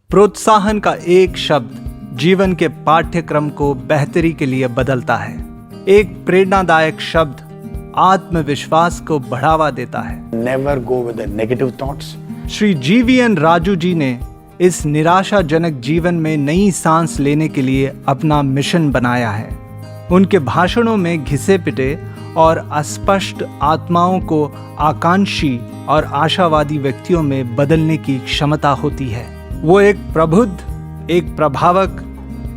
प्रोत्साहन का एक शब्द जीवन के पाठ्यक्रम को बेहतरी के लिए बदलता है। एक प्रेरणादायक शब्द आत्मविश्वास को बढ़ावा देता है। Never go with the negative thoughts. Shri GVN Raju ji ने इस निराशाजनक जीवन में नई सांस लेने के लिए अपना मिशन बनाया है। उनके भाषणों में घिसे पिटे और अस्पष्ट आत्माओं को आकांक्षी और आशावादी व्यक्तियों में बदलने की क्षमता होती है। वो एक प्रबुद्ध, एक प्रभावक,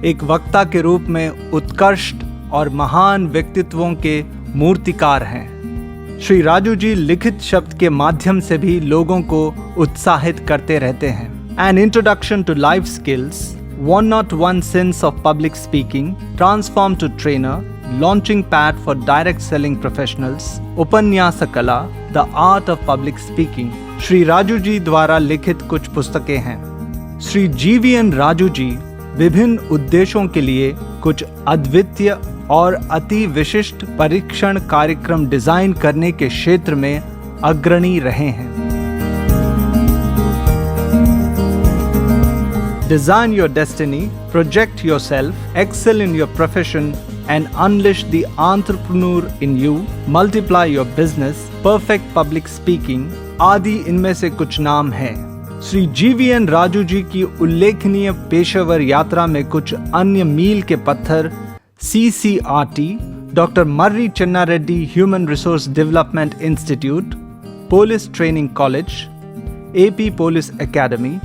एक वक्ता के रूप में उत्कृष्ट और महान व्यक्तित्वों के मूर्तिकार हैं। श्री राजू जी लिखित शब्द के माध्यम से भी लोगों को उत्साहित करते रहते हैं। An introduction to life skills, 101 Sins of Public Speaking, Transform to Trainer, Launching Pad for Direct Selling Professionals, उपन्यासकला, The Art of Public Speaking, Shri Raju ji द्वारा लिखित कुछ पुस्तकें हैं। श्री GVN राजू जी विभिन्न उद्देश्यों के लिए कुछ अद्वितीय और अति विशिष्ट परीक्षण कार्यक्रम डिजाइन करने के क्षेत्र में अग्रणी रहे हैं। Design your destiny, project yourself, excel in your profession, and unleash the entrepreneur in you, multiply your business, perfect public speaking, आदि इनमें से कुछ नाम हैं। श्री GVN राजू जी की उल्लेखनीय पेशेवर यात्रा में कुछ अन्य मील के पत्थर CCRT, डॉक्टर मर्री चन्ना Reddy human resource development institute, police training college, AP police academy,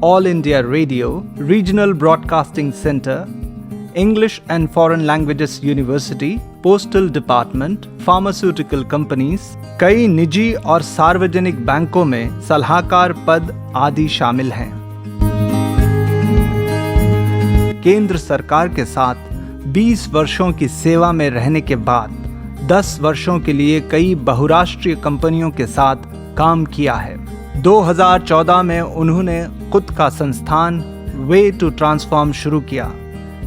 All India Radio, Regional Broadcasting Center, English and Foreign Languages University, Postal Department, Pharmaceutical Companies, कई निजी और सार्वजनिक बैंकों में सलाहकार पद आदि शामिल हैं। केंद्र सरकार के साथ 20 वर्षों की सेवा में रहने के बाद 10 वर्षों के लिए कई बहुराष्ट्रीय कंपनियों के साथ काम किया है। 2014 में उन्होंने खुद का संस्थान वे टू ट्रांसफॉर्म शुरू किया,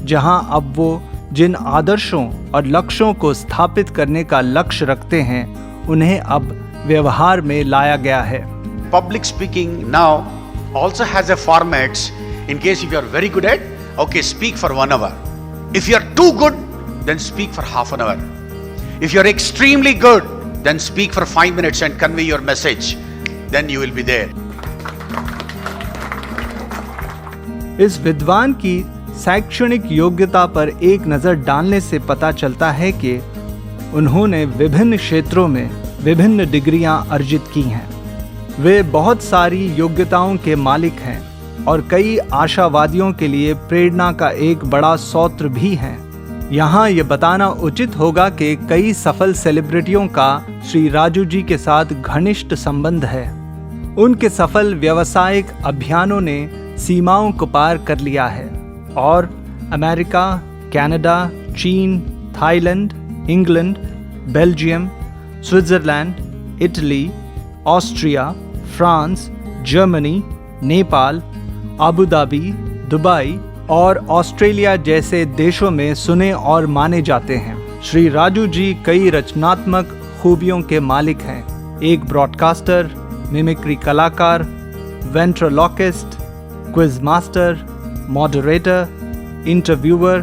जहां अब वो जिन आदर्शों और लक्ष्यों को स्थापित करने का लक्ष्य रखते हैं उन्हें अब व्यवहार में लाया गया है। Public speaking now also has a format in case if you are very good at, okay, speak for 1 hour. If you are too good, then speak for half an hour. If you are extremely good, then speak for 5 minutes and convey your message. Then you will be there. इस विद्वान की शैक्षणिक योग्यता पर एक नज़र डालने से पता चलता है कि उन्होंने विभिन्न क्षेत्रों में विभिन्न डिग्रियां अर्जित की हैं। वे बहुत सारी योग्यताओं के मालिक हैं और कई आशावादियों के लिए प्रेरणा का एक बड़ा स्रोत भी हैं। यहाँ ये बताना उचित होगा कि कई सफल सेलिब्रिटियों का श्री राजू जी के साथ घनिष्ठ संबंध है। उनके सफल व्यावसायिक अभियानों ने सीमाओं को पार कर लिया है और अमेरिका, कनाडा, चीन, Thailand, England, Belgium, Switzerland, Italy, Austria, France, Germany, Nepal, Abu Dhabi, Dubai और ऑस्ट्रेलिया जैसे देशों में सुने और माने जाते हैं। श्री राजू जी कई रचनात्मक खूबियों के मालिक हैं। एक ब्रॉडकास्टर, मिमिक्री कलाकार, ventriloquist, quiz master, moderator, interviewer,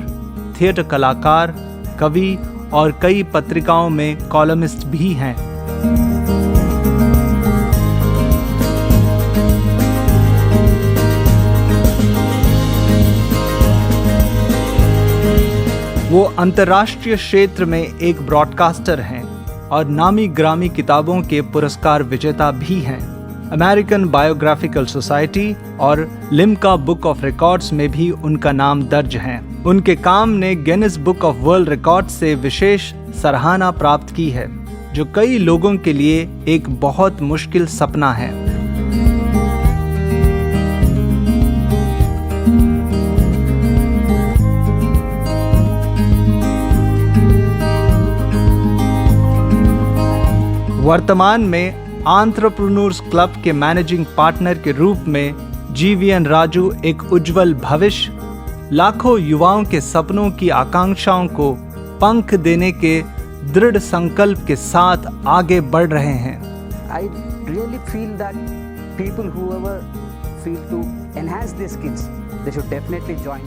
theatre कलाकार, कवि और कई पत्रिकाओं में कॉलमिस्ट भी हैं। वो अंतर्राष्ट्रीय क्षेत्र में एक ब्रॉडकास्टर हैं और नामी ग्रामी किताबों के पुरस्कार विजेता भी हैं। अमेरिकन बायोग्राफिकल सोसाइटी और लिम्का बुक ऑफ रिकॉर्ड्स में भी उनका नाम दर्ज है। उनके काम ने Guinness book of world records से विशेष सराहना प्राप्त की है, जो कई लोगों के लिए एक बहुत मुश्किल सपना है। वर्तमान में एंटरप्रेन्योर्स क्लब के मैनेजिंग पार्टनर के रूप में GVN राजू एक उज्जवल भविष्य, लाखों युवाओं के सपनों की आकांक्षाओं को पंख देने के दृढ़ संकल्प के साथ आगे बढ़ रहे हैं। I really feel that people whoever feel to enhance their skills, they should definitely join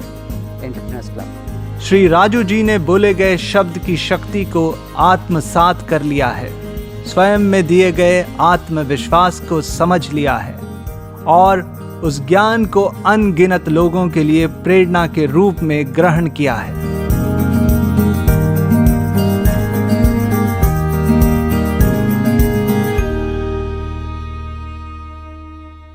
Entrepreneurs Club. Shri Raju ji ने बोले गए शब्द की शक्ति को आत्मसात कर लिया है, स्वयं में दिए गए आत्मविश्वास को समझ लिया है और उस ज्ञान को अनगिनत लोगों के लिए प्रेरणा के रूप में ग्रहण किया है।